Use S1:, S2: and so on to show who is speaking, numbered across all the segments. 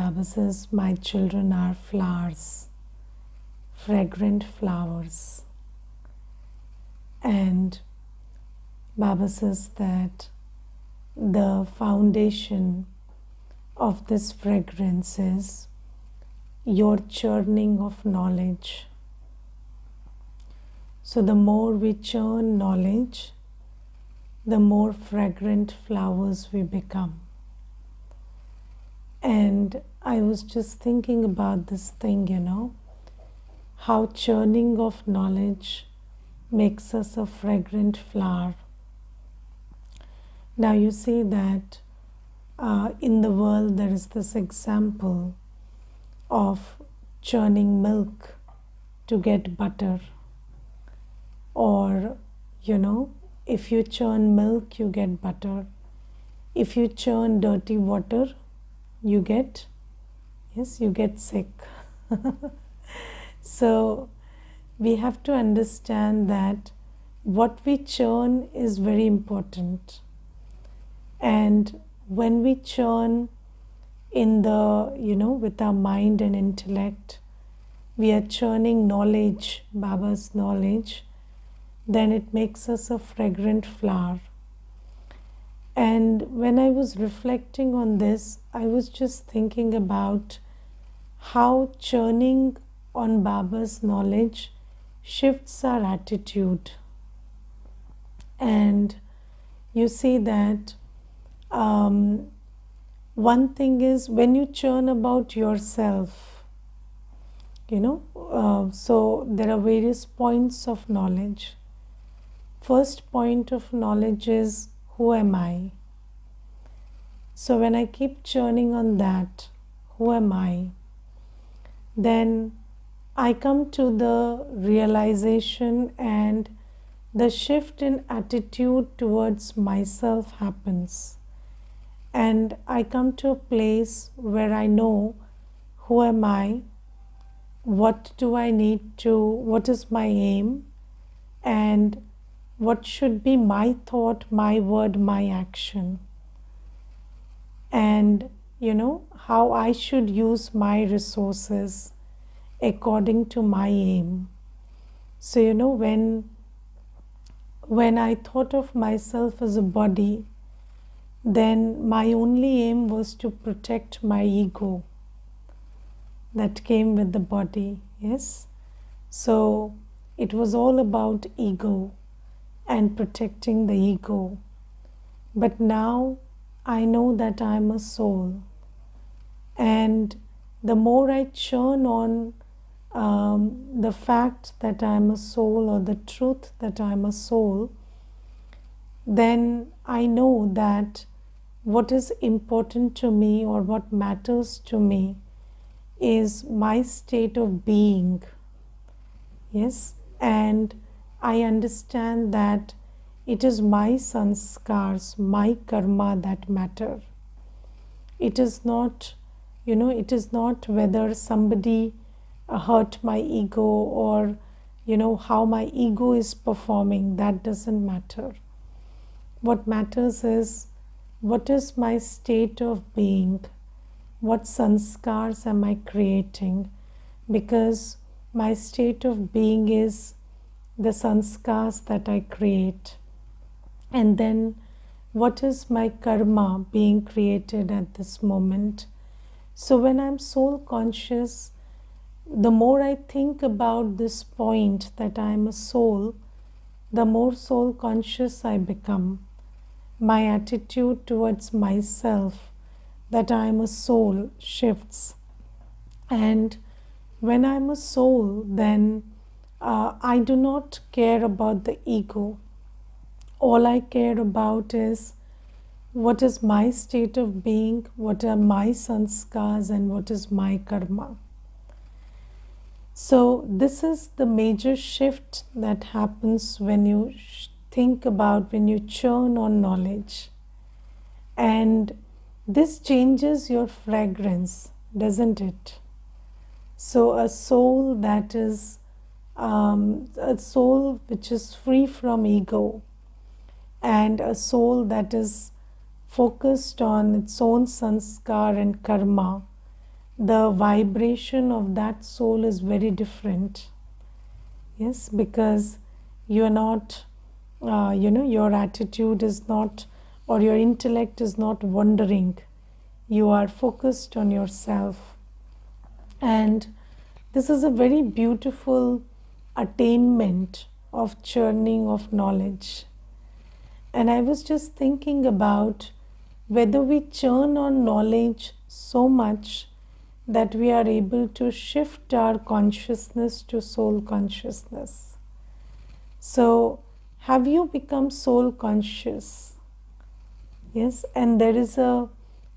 S1: Baba says, my children are flowers, fragrant flowers. And Baba says that the foundation of this fragrance is your churning of knowledge. So the more we churn knowledge, the more fragrant flowers we become. And I was just thinking about this thing, how churning of knowledge makes us a fragrant flower. Now you see that in the world there is this example of churning milk to get butter, or if you churn milk you get butter. If you churn dirty water you get sick. So we have to understand that what we churn is very important. And when we churn in the, with our mind and intellect, we are churning knowledge, Baba's knowledge, then it makes us a fragrant flower. And when I was reflecting on this, I was just thinking about how churning on Baba's knowledge shifts our attitude. And you see that one thing is when you churn about yourself, so there are various points of knowledge. First point of knowledge is, who am I? So when I keep churning on that, who am I? Then I come to the realization and the shift in attitude towards myself happens. And I come to a place where I know who am I, what do I need to, what is my aim, and what should be my thought, my word, my action. And, how I should use my resources according to my aim. So, when I thought of myself as a body, then my only aim was to protect my ego that came with the body, yes? So it was all about ego and protecting the ego. But now I know that I am a soul. And the more I churn on the fact that I am a soul, or the truth that I am a soul, then I know that what is important to me or what matters to me is my state of being. Yes, and I understand that it is my sanskars, my karma that matter. It is not, it is not whether somebody hurt my ego or, how my ego is performing. That doesn't matter. What matters is, what is my state of being? What sanskars am I creating? Because my state of being is the sanskars that I create. And then what is my karma being created at this moment? So when I'm soul conscious, the more I think about this point that I am a soul, the more soul conscious I become. My attitude towards myself, that I am a soul, shifts. And when I am a soul, then I do not care about the ego. All I care about is what is my state of being, what are my sanskars, and what is my karma. So this is the major shift that happens when you think about, when you churn on knowledge. And this changes your fragrance, doesn't it? So a soul that is a soul which is free from ego, and a soul that is focused on its own sanskar and karma, the vibration of that soul is very different. Yes, because you are not, your attitude is not, or your intellect is not wandering. You are focused on yourself. And this is a very beautiful attainment of churning of knowledge. And I was just thinking about whether we churn on knowledge so much that we are able to shift our consciousness to soul consciousness. So, have you become soul conscious? Yes, and there is a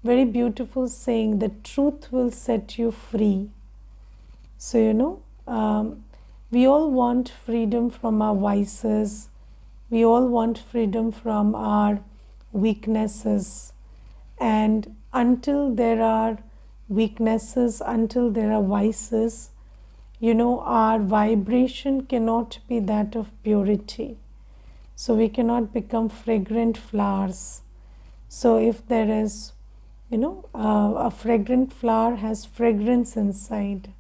S1: very beautiful saying that truth will set you free. So, we all want freedom from our vices. We all want freedom from our weaknesses. And until there are weaknesses, until there are vices, our vibration cannot be that of purity. So we cannot become fragrant flowers. So if there is, a fragrant flower has fragrance inside.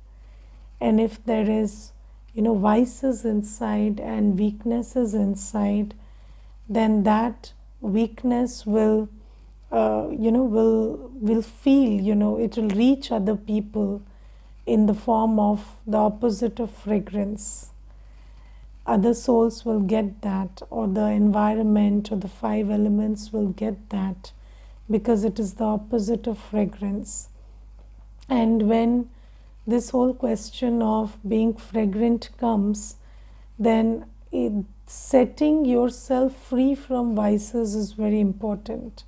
S1: And if there is, vices inside and weaknesses inside, then that weakness will, will feel, it will reach other people in the form of the opposite of fragrance. Other souls will get that, or the environment or the 5 elements will get that, because it is the opposite of fragrance. And when this whole question of being fragrant comes, then setting yourself free from vices is very important.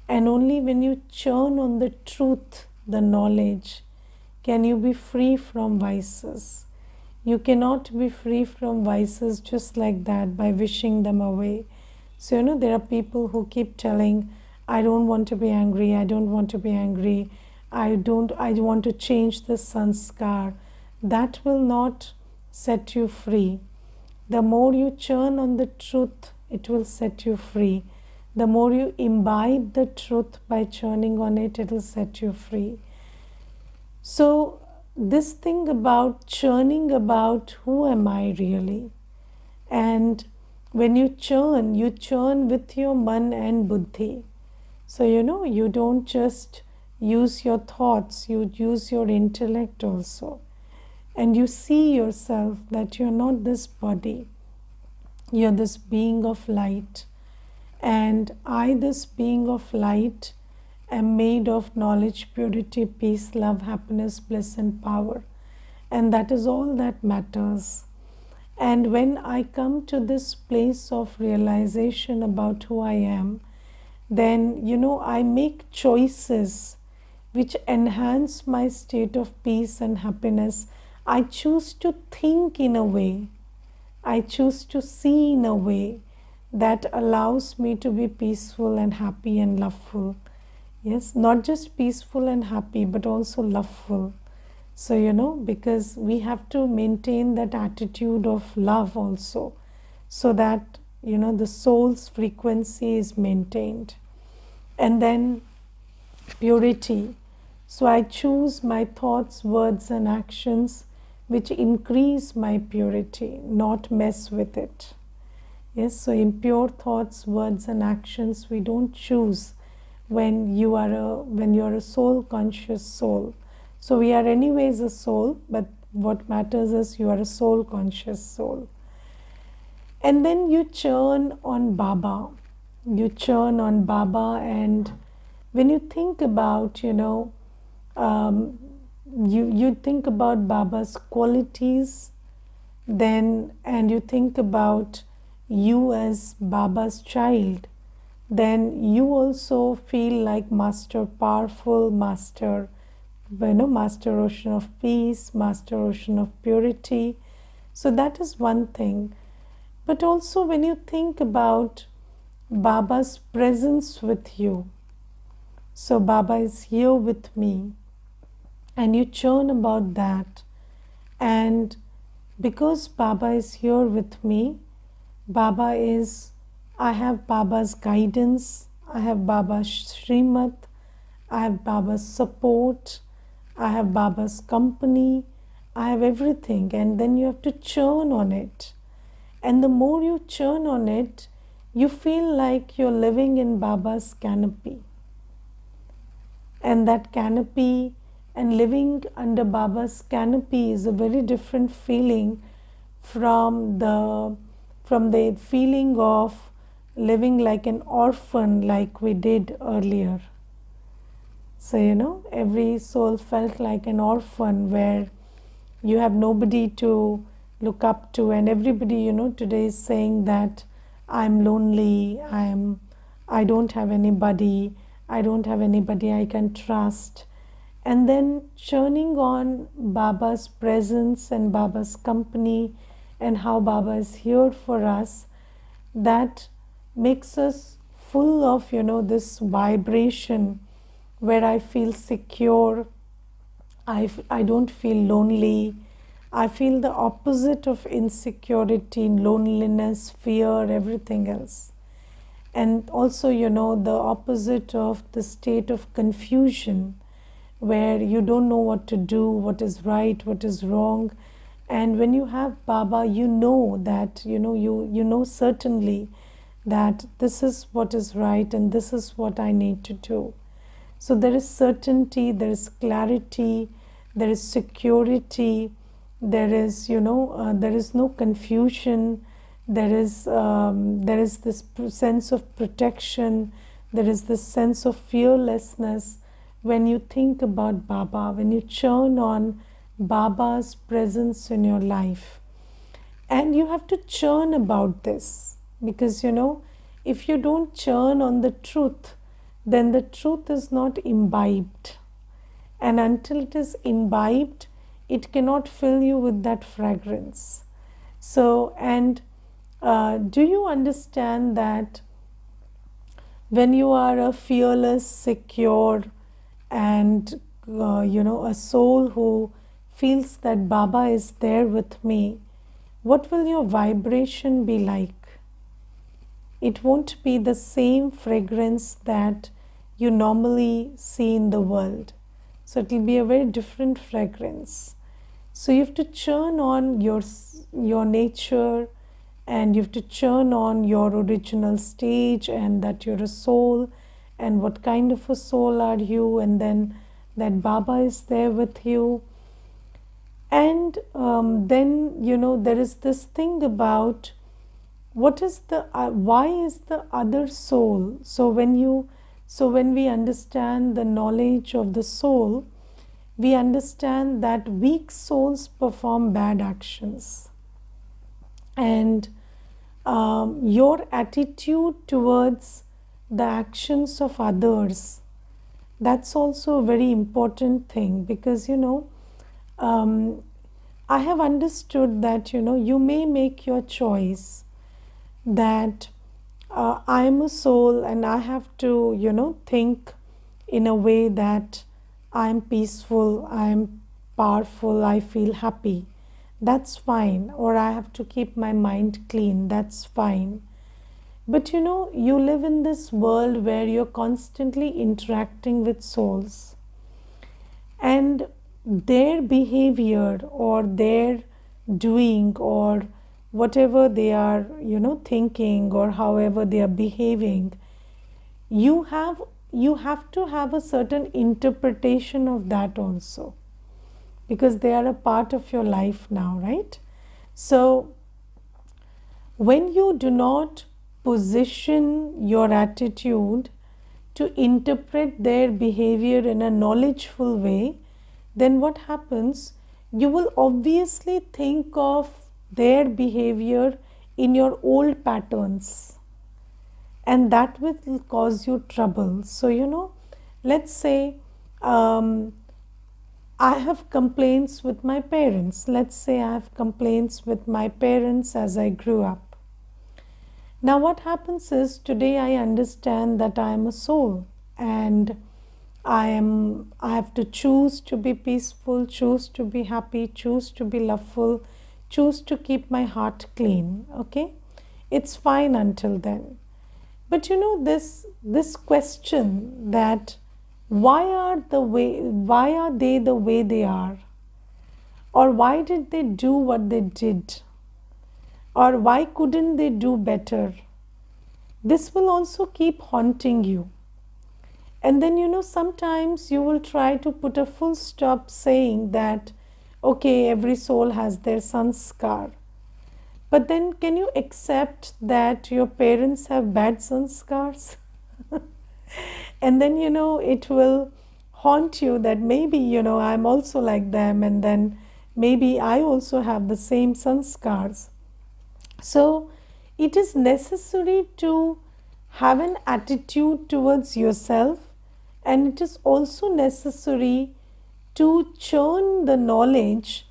S1: And only when you churn on the truth, the knowledge, can you be free from vices. You cannot be free from vices just like that by wishing them away. So, there are people who keep telling, I don't want to be angry, I don't want to be angry. I want to change the sanskar. That will not set you free. The more you churn on the truth, it will set you free. The more you imbibe the truth by churning on it, it will set you free. So this thing about churning about who am I really? And when you churn with your man and buddhi. So you don't just use your thoughts, you use your intellect also. And you see yourself that you're not this body, you're this being of light. And I, this being of light, am made of knowledge, purity, peace, love, happiness, bliss, and power. And that is all that matters. And when I come to this place of realization about who I am, then, I make choices which enhance my state of peace and happiness. I choose to think in a way, I choose to see in a way that allows me to be peaceful and happy and loveful. Yes, not just peaceful and happy, but also loveful. So, because we have to maintain that attitude of love also, so that, the soul's frequency is maintained. And then purity. So I choose my thoughts, words, and actions which increase my purity, not mess with it. Yes, so impure thoughts, words, and actions we don't choose when you're a soul conscious soul. So we are anyways a soul, but what matters is you are a soul conscious soul. And then you churn on Baba. You churn on Baba, and when you think about, you think about Baba's qualities, then, and you think about you as Baba's child, then you also feel like Master Powerful, Master, Master Ocean of Peace, Master Ocean of Purity. So that is one thing. But also when you think about Baba's presence with you, so Baba is here with me, and you churn about that. And because Baba is here with me, I have Baba's guidance, I have Baba's Srimad, I have Baba's support, I have Baba's company, I have everything, and then you have to churn on it. And the more you churn on it, you feel like you're living in Baba's canopy. And that canopy and living under Baba's canopy is a very different feeling from the feeling of living like an orphan, like we did earlier. So, every soul felt like an orphan where you have nobody to look up to, and everybody, today is saying that I'm lonely, I don't have anybody, I don't have anybody I can trust. And then churning on Baba's presence and Baba's company and how Baba is here for us, that makes us full of, this vibration where I feel secure, I don't feel lonely. I feel the opposite of insecurity, loneliness, fear, everything else. And also, the opposite of the state of confusion, where you don't know what to do, what is right, what is wrong. And when you have Baba, you know that, you know certainly that this is what is right and this is what I need to do. So there is certainty, there is clarity, there is security, there is, there is no confusion, there is this sense of protection, there is this sense of fearlessness when you think about Baba, when you churn on Baba's presence in your life. And you have to churn about this, because, if you don't churn on the truth, then the truth is not imbibed. And until it is imbibed, it cannot fill you with that fragrance. So, and do you understand that when you are a fearless, secure, and a soul who feels that Baba is there with me, what will your vibration be like? It won't be the same fragrance that you normally see in the world. So it will be a very different fragrance. So you have to churn on your nature, and you have to churn on your original stage, and that you're a soul, and what kind of a soul are you, and then that Baba is there with you. And then, there is this thing about what is why is the other soul. So when we understand the knowledge of the soul, we understand that weak souls perform bad actions. And your attitude towards the actions of others, that's also a very important thing, because, I have understood that, you may make your choice that I am a soul and I have to, think in a way that I am peaceful, I am powerful, I feel happy. That's fine. Or I have to keep my mind clean. That's fine. But you live in this world where you're constantly interacting with souls, and their behavior or their doing or whatever they are, thinking, or however they are behaving, you have to have a certain interpretation of that also, because they are a part of your life now, right? So when you do not position your attitude to interpret their behavior in a knowledgeful way, then what happens? You will obviously think of their behavior in your old patterns, and that will cause you trouble. So, let's say I have complaints with my parents. Let's say I have complaints with my parents as I grew up. Now what happens is, today I understand that I am a soul, and I have to choose to be peaceful, choose to be happy, choose to be loveful, choose to keep my heart clean. Okay, it's fine until then. But this question that why are they the way they are, or why did they do what they did, or why couldn't they do better? This will also keep haunting you. And then, sometimes you will try to put a full stop saying that, okay, every soul has their sanskar. But then, can you accept that your parents have bad sanskars? And then, it will haunt you that maybe, I'm also like them, and then maybe I also have the same sanskars. So, it is necessary to have an attitude towards yourself, and it is also necessary to churn the knowledge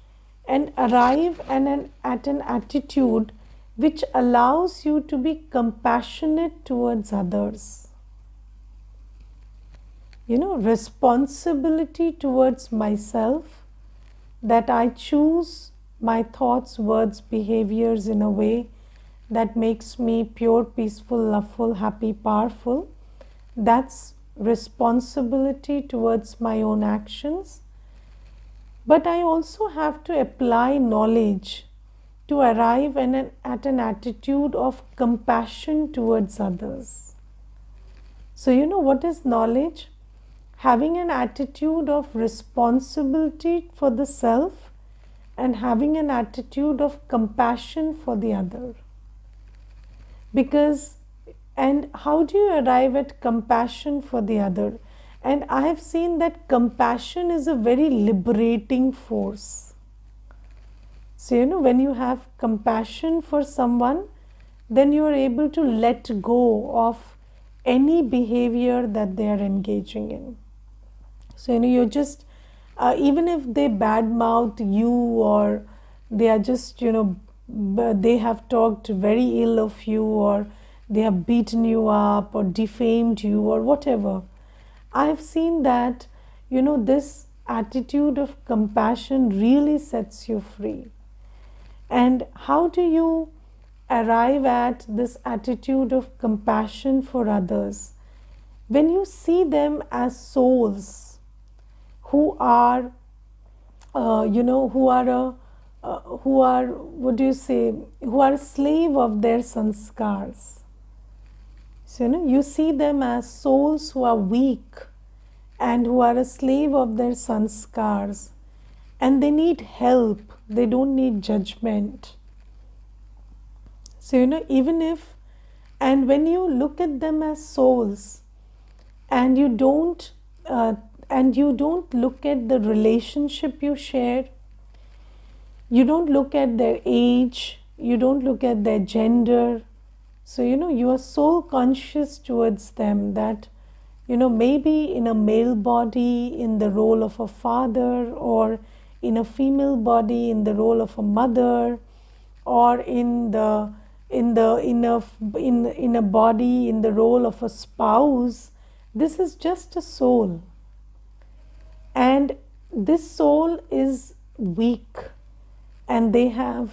S1: and arrive at an attitude which allows you to be compassionate towards others. Responsibility towards myself, that I choose my thoughts, words, behaviors in a way that makes me pure, peaceful, loveful, happy, powerful. That's responsibility towards my own actions. But I also have to apply knowledge to arrive at an attitude of compassion towards others. So, what is knowledge? Having an attitude of responsibility for the self and having an attitude of compassion for the other. And how do you arrive at compassion for the other? And I have seen that compassion is a very liberating force. So, when you have compassion for someone, then you are able to let go of any behavior that they are engaging in. So, you're just, even if they badmouth you, or they are just, they have talked very ill of you, or they have beaten you up, or defamed you, or whatever. I have seen that, this attitude of compassion really sets you free. And how do you arrive at this attitude of compassion for others? When you see them as souls who are, who are what do you say, who are a slave of their sanskars. So, you see them as souls who are weak and who are a slave of their sanskars, and they need help, they don't need judgment. So, and when you look at them as souls, and you don't look at the relationship you share, you don't look at their age, you don't look at their gender. So, you are soul conscious towards them, that, maybe in a male body in the role of a father, or in a female body in the role of a mother, or in a body in the role of a spouse. This is just a soul, and this soul is weak, and they are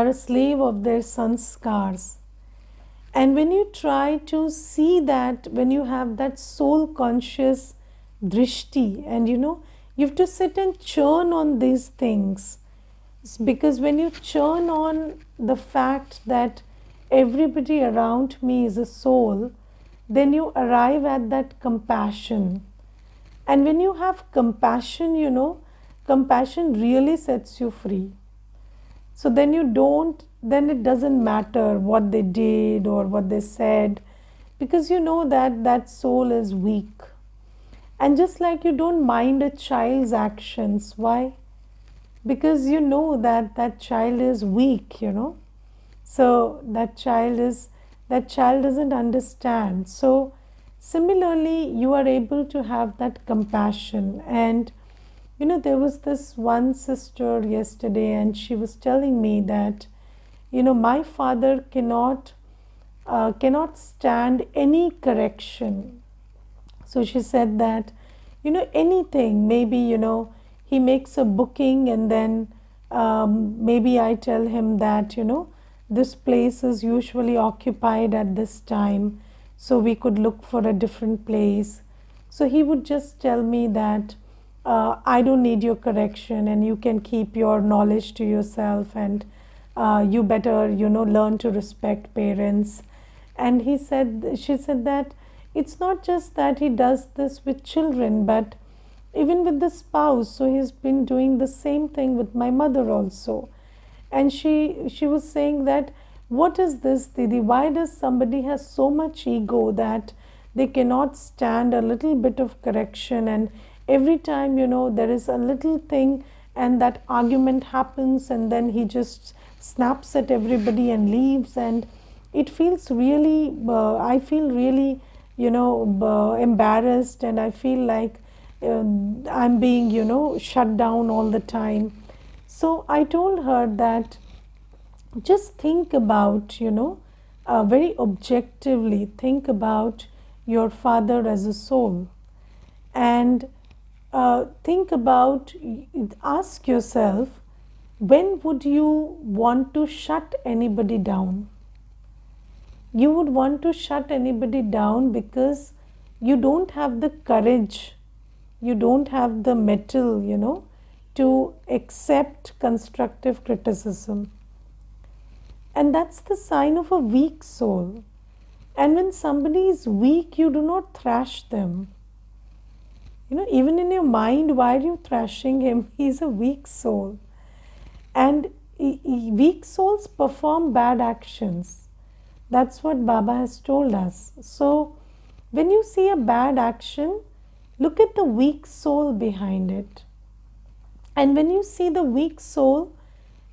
S1: a slave of their sanskars. And when you try to see that, when you have that soul conscious drishti, and you have to sit and churn on these things, because when you churn on the fact that everybody around me is a soul, then you arrive at that compassion. And when you have compassion, compassion really sets you free. So then it doesn't matter what they did or what they said, because you know that that soul is weak. And just like you don't mind a child's actions, why? Because you know that that child is weak, So that child doesn't understand. So similarly, you are able to have that compassion. And there was this one sister yesterday, and she was telling me that, my father cannot stand any correction. So she said that, anything, maybe, he makes a booking, and then maybe I tell him that, this place is usually occupied at this time, so we could look for a different place. So he would just tell me that I don't need your correction, and you can keep your knowledge to yourself, and you better, learn to respect parents. And she said that it's not just that he does this with children, but even with the spouse. So he's been doing the same thing with my mother also. And she was saying that, what is this, Didi? Why does somebody has so much ego that they cannot stand a little bit of correction, and every time, there is a little thing and that argument happens, and then he just snaps at everybody and leaves. And it feels really, I feel really, embarrassed, and I feel like I'm being, shut down all the time. So I told her that just think about, very objectively, think about your father as a soul, and think about, ask yourself, when would you want to shut anybody down? You would want to shut anybody down because you don't have the courage, you don't have the mettle, to accept constructive criticism. And that's the sign of a weak soul. And when somebody is weak, you do not thrash them. Even in your mind, why are you thrashing him? He's a weak soul. And weak souls perform bad actions. That's what Baba has told us. So when you see a bad action, look at the weak soul behind it. And when you see the weak soul,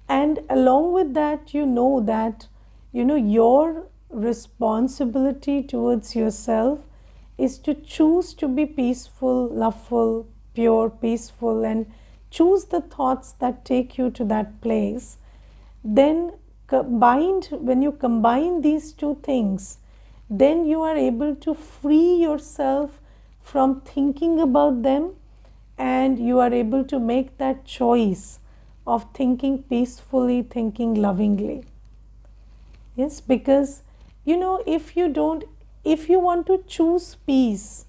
S1: and along with that, that, your responsibility towards yourself is to choose to be peaceful, loveful, pure, peaceful, and choose the thoughts that take you to that place. Then when you combine these two things, then you are able to free yourself from thinking about them, and you are able to make that choice of thinking peacefully, thinking lovingly. Yes, because if you want to choose peace,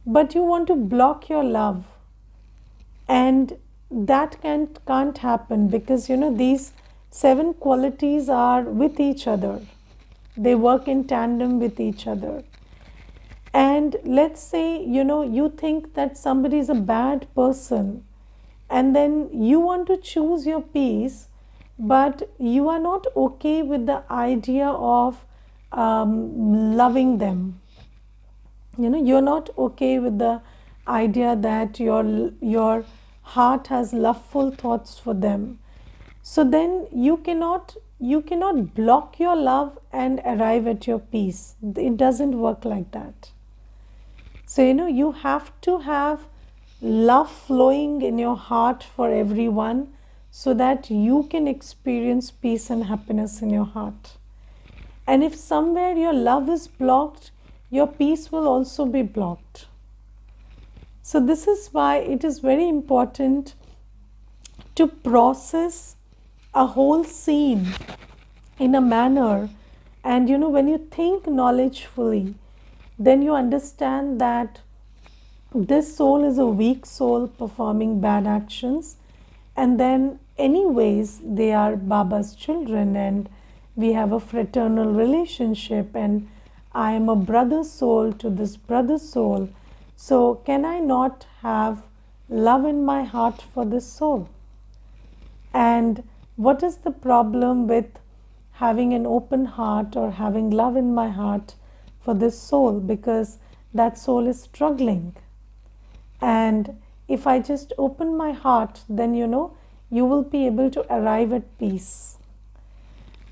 S1: but you want to block your love, and that can't happen, because these 7 qualities are with each other. They work in tandem with each other. And let's say, you think that somebody is a bad person, and then you want to choose your peace, but you are not okay with the idea of loving them. You're not okay with the idea that your heart has loveful thoughts for them. So then you cannot block your love and arrive at your peace. It doesn't work like that. So you have to have love flowing in your heart for everyone, so that you can experience peace and happiness in your heart. And if somewhere your love is blocked, your peace will also be blocked. So this is why it is very important to process a whole scene in a manner, and when you think knowledgefully, then you understand that this soul is a weak soul performing bad actions, and then anyways they are Baba's children, and we have a fraternal relationship, and I am a brother soul to this brother soul. So can I not have love in my heart for this soul? And what is the problem with having an open heart or having love in my heart for this soul? Because that soul is struggling. And if I just open my heart, then you will be able to arrive at peace.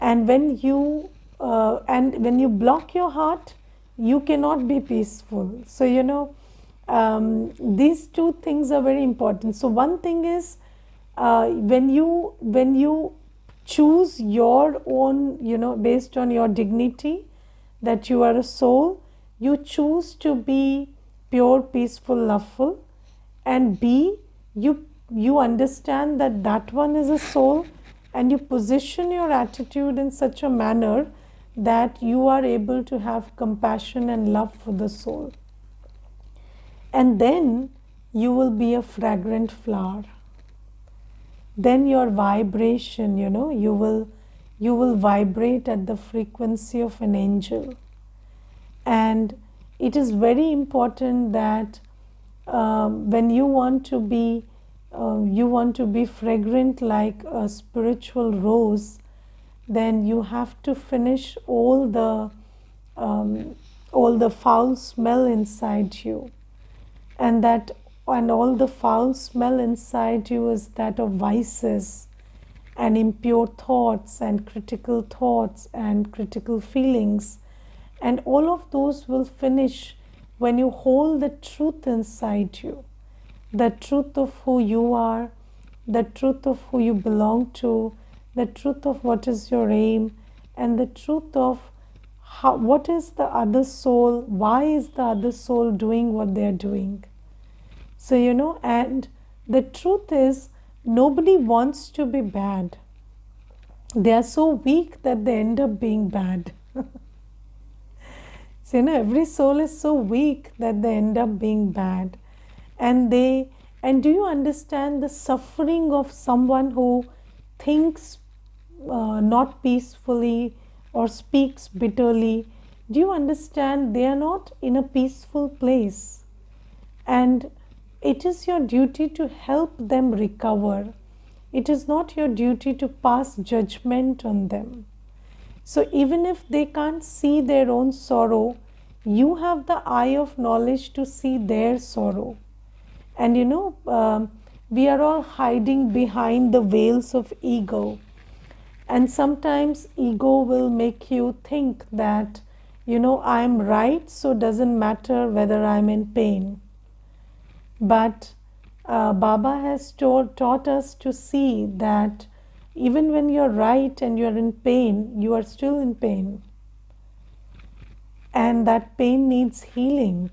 S1: And when you block your heart, you cannot be peaceful. So these two things are very important. So one thing is, when you choose your own, based on your dignity, that you are a soul, you choose to be pure, peaceful, loveful, and B, you understand that that one is a soul, and you position your attitude in such a manner that you are able to have compassion and love for the soul. and then you will be a fragrant flower. Then your vibration, you will vibrate at the frequency of an angel. And it is very important that when you want to be fragrant like a spiritual rose, then you have to finish all the foul smell inside you, and all the foul smell inside you is that of vices and impure thoughts and critical feelings, and all of those will finish when you hold the truth inside you, the truth of who you are, the truth of who you belong to, the truth of what is your aim, and the truth of what is the other soul, why is the other soul doing what they are doing. So, and the truth is, nobody wants to be bad. They are so weak that they end up being bad. So, every soul is so weak that they end up being bad. And do you understand the suffering of someone who thinks not peacefully or speaks bitterly? Do you understand they are not in a peaceful place? And it is your duty to help them recover. It is not your duty to pass judgment on them. So even if they can't see their own sorrow, you have the eye of knowledge to see their sorrow. And we are all hiding behind the veils of ego. And sometimes ego will make you think that, I'm right, so it doesn't matter whether I'm in pain. But Baba has taught us to see that even when you're right and you're in pain, you are still in pain. And that pain needs healing.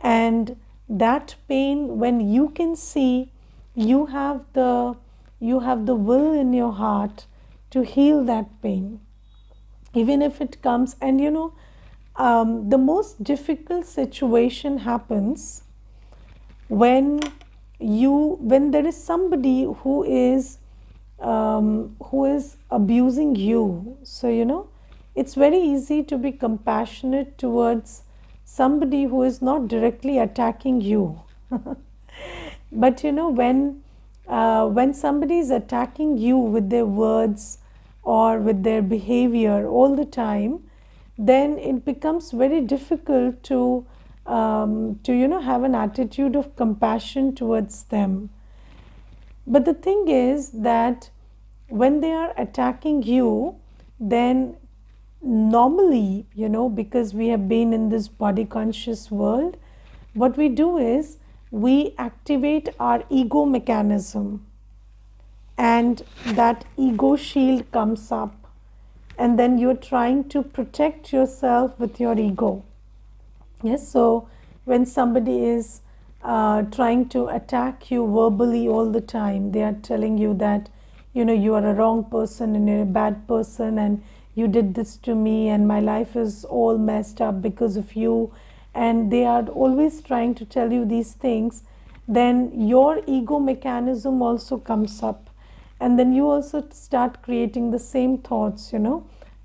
S1: And that pain, when you can see, you have the will in your heart to heal that pain. Even if it comes, and the most difficult situation happens when there is somebody who is abusing you. So it's very easy to be compassionate towards somebody who is not directly attacking you. But when somebody is attacking you with their words or with their behavior all the time, then it becomes very difficult to have an attitude of compassion towards them. But the thing is that when they are attacking you, then normally, because we have been in this body conscious world, what we do is we activate our ego mechanism, and that ego shield comes up, and then you're trying to protect yourself with your ego. Yes, so when somebody is trying to attack you verbally all the time, they are telling you that you are a wrong person and you're a bad person, and you did this to me and my life is all messed up because of you, and they are always trying to tell you these things, then your ego mechanism also comes up, and then you also start creating the same thoughts,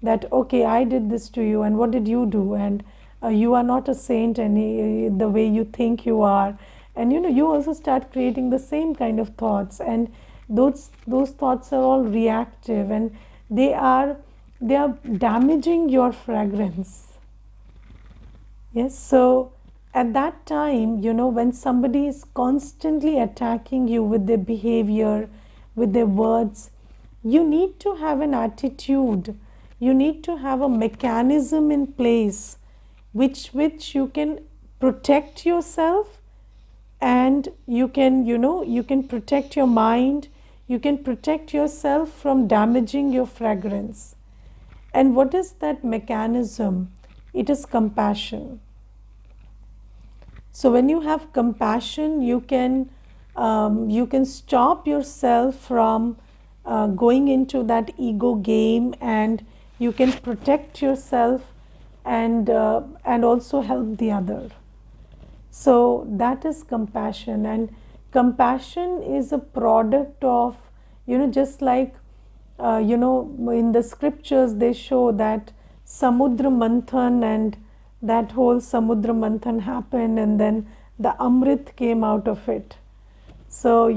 S1: that okay, I did this to you and what did you do, and you are not a saint the way you think you are, and you also start creating the same kind of thoughts, and those thoughts are all reactive, and they are damaging your fragrance. Yes, so at that time, when somebody is constantly attacking you with their behavior, with their words, you need to have an attitude, you need to have a mechanism in place which you can protect yourself, and you can protect your mind, you can protect yourself from damaging your fragrance. And what is that mechanism? It is compassion. So when you have compassion, you can stop yourself from going into that ego game, and you can protect yourself and also help the other. So that is compassion, and compassion is a product of, just like, in the scriptures they show that Samudra Manthan, and that whole Samudra Manthan happened, and then the Amrit came out of it. So,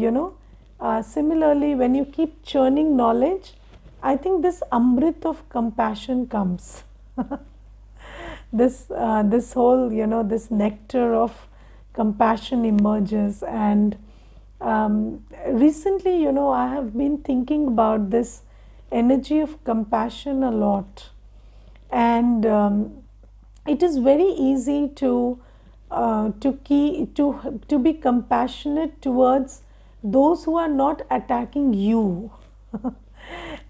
S1: similarly, when you keep churning knowledge, I think this Amrit of compassion comes. This whole, this nectar of compassion emerges. And recently, I have been thinking about this energy of compassion a lot. And it is very easy to be compassionate towards those who are not attacking you.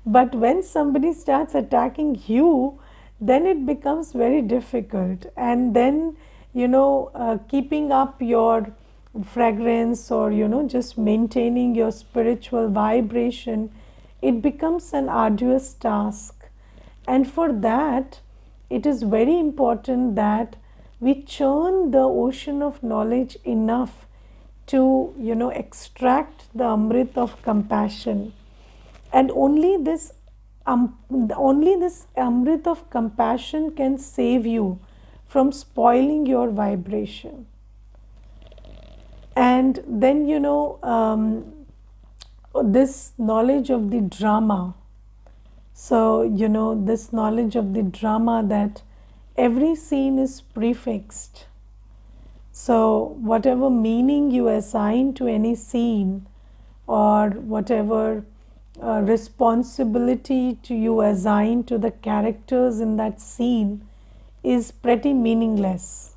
S1: But when somebody starts attacking you, then it becomes very difficult. And then, keeping up your fragrance, or, just maintaining your spiritual vibration, it becomes an arduous task. And for that, it is very important that we churn the ocean of knowledge enough to, extract the Amrit of compassion. And only this Amrit of compassion can save you from spoiling your vibration. And then, this knowledge of the drama. So, this knowledge of the drama, that every scene is prefixed. So, whatever meaning you assign to any scene, or whatever responsibility you assign to the characters in that scene, is pretty meaningless.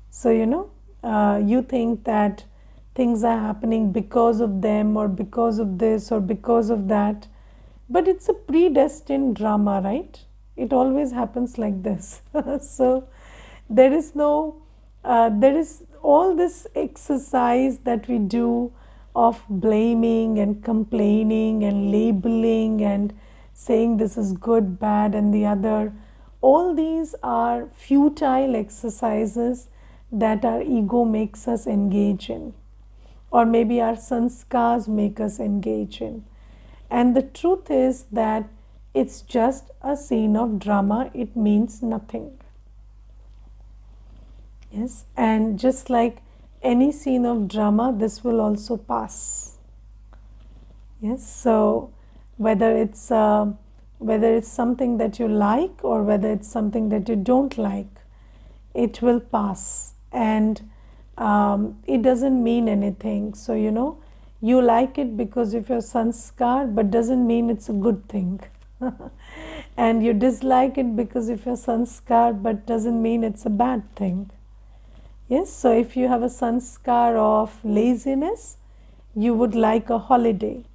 S1: So, you think that things are happening because of them, or because of this, or because of that. But it's a predestined drama, right? It always happens like this. So there is all this exercise that we do of blaming and complaining and labeling and saying this is good, bad, and the other. All these are futile exercises that our ego makes us engage in, or maybe our sanskars make us engage in. And the truth is that it's just a scene of drama. It means nothing. Yes, and just like any scene of drama, this will also pass. Yes, so whether it's something that you like, or whether it's something that you don't like, it will pass. And it doesn't mean anything. So, you like it because of your sanskar, but doesn't mean it's a good thing. And you dislike it because of your sanskar, but doesn't mean it's a bad thing. Yes, so if you have a sanskar of laziness, you would like a holiday,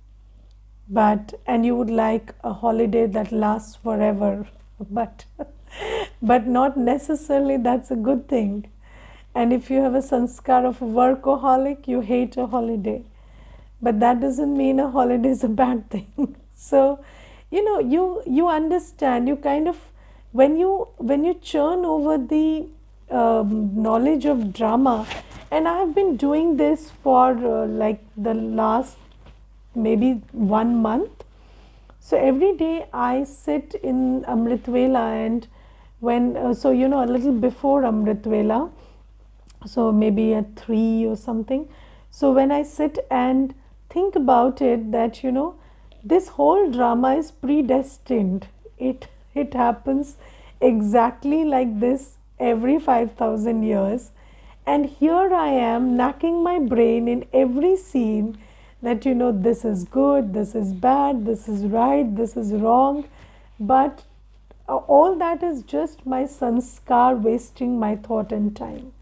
S1: and you would like a holiday that lasts forever, but not necessarily that's a good thing. And if you have a sanskar of a workaholic, you hate a holiday, but that doesn't mean a holiday is a bad thing. So, you understand, you kind of, when you churn over the knowledge of drama, and I have been doing this for like the last maybe 1 month. So every day I sit in Amrit Vela, and when a little before Amrit Vela, so maybe at 3 or something. So when I sit and think about it, that this whole drama is predestined. It happens exactly like this every 5,000 years, and here I am knacking my brain in every scene that this is good, this is bad, this is right, this is wrong. But all that is just my sanskar wasting my thought and time.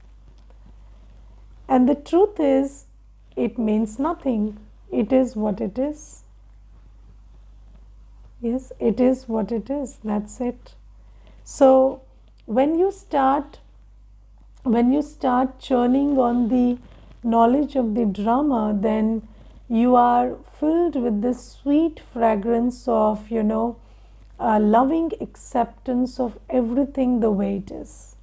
S1: And the truth is, it means nothing. It is what it is. Yes, it is what it is. That's it. So when you start churning on the knowledge of the drama, then you are filled with this sweet fragrance of loving acceptance of everything the way it is.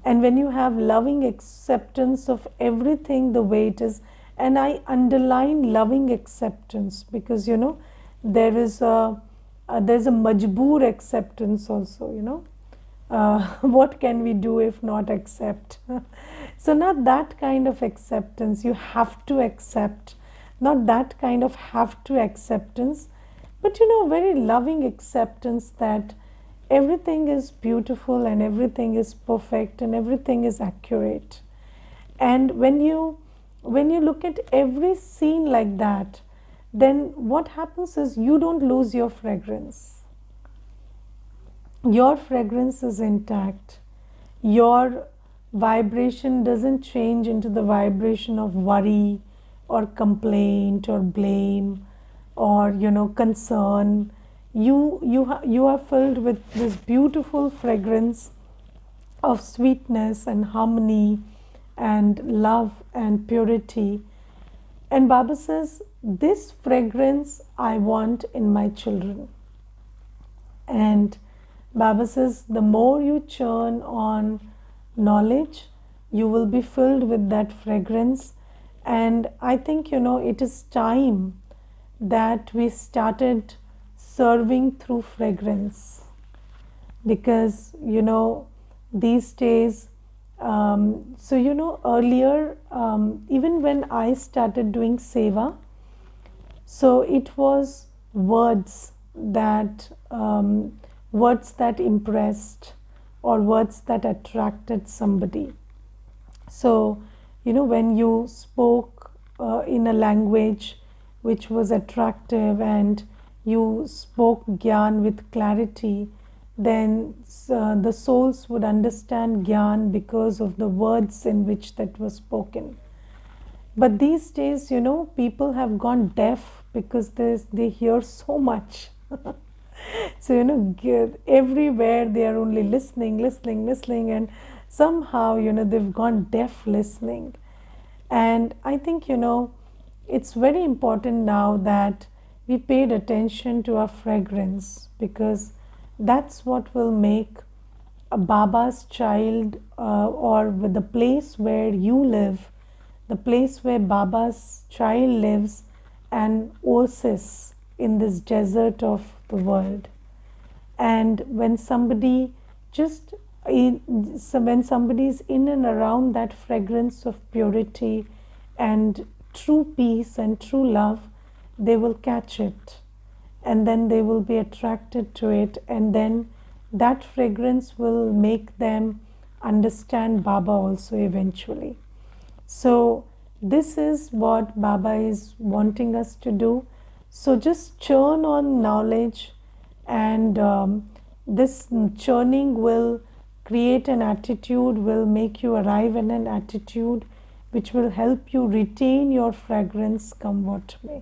S1: And when you have loving acceptance of everything the way it is, and I underline loving acceptance because there is there's a majboor acceptance also, what can we do if not accept? So, not that kind of acceptance, you have to accept, not that kind of have to acceptance, but very loving acceptance that everything is beautiful and everything is perfect and everything is accurate. And when you look at every scene like that, then what happens is you don't lose your fragrance. Your fragrance is intact. Your vibration doesn't change into the vibration of worry or complaint or blame or concern. You are filled with this beautiful fragrance of sweetness and harmony and love and purity. And Baba says, this fragrance I want in my children. And Baba says, the more you churn on knowledge, you will be filled with that fragrance. And I think, it is time that we started serving through fragrance. Because, these days, earlier, even when I started doing seva, so it was words that impressed or words that attracted somebody. So, when you spoke in a language which was attractive and you spoke Gyan with clarity, then the souls would understand Gyan because of the words in which that was spoken. But these days, people have gone deaf because they hear so much. So, everywhere they are only listening, and somehow, they've gone deaf listening. And I think, it's very important now that we paid attention to our fragrance, because that's what will make a Baba's child or with the place where you live, the place where Baba's child lives, an oasis in this desert of the world. And when somebody when somebody is in and around that fragrance of purity and true peace and true love, they will catch it, and then they will be attracted to it, and then that fragrance will make them understand Baba also eventually. So this is what Baba is wanting us to do. So just churn on knowledge, and this churning will create an attitude, will make you arrive in an attitude which will help you retain your fragrance come what may.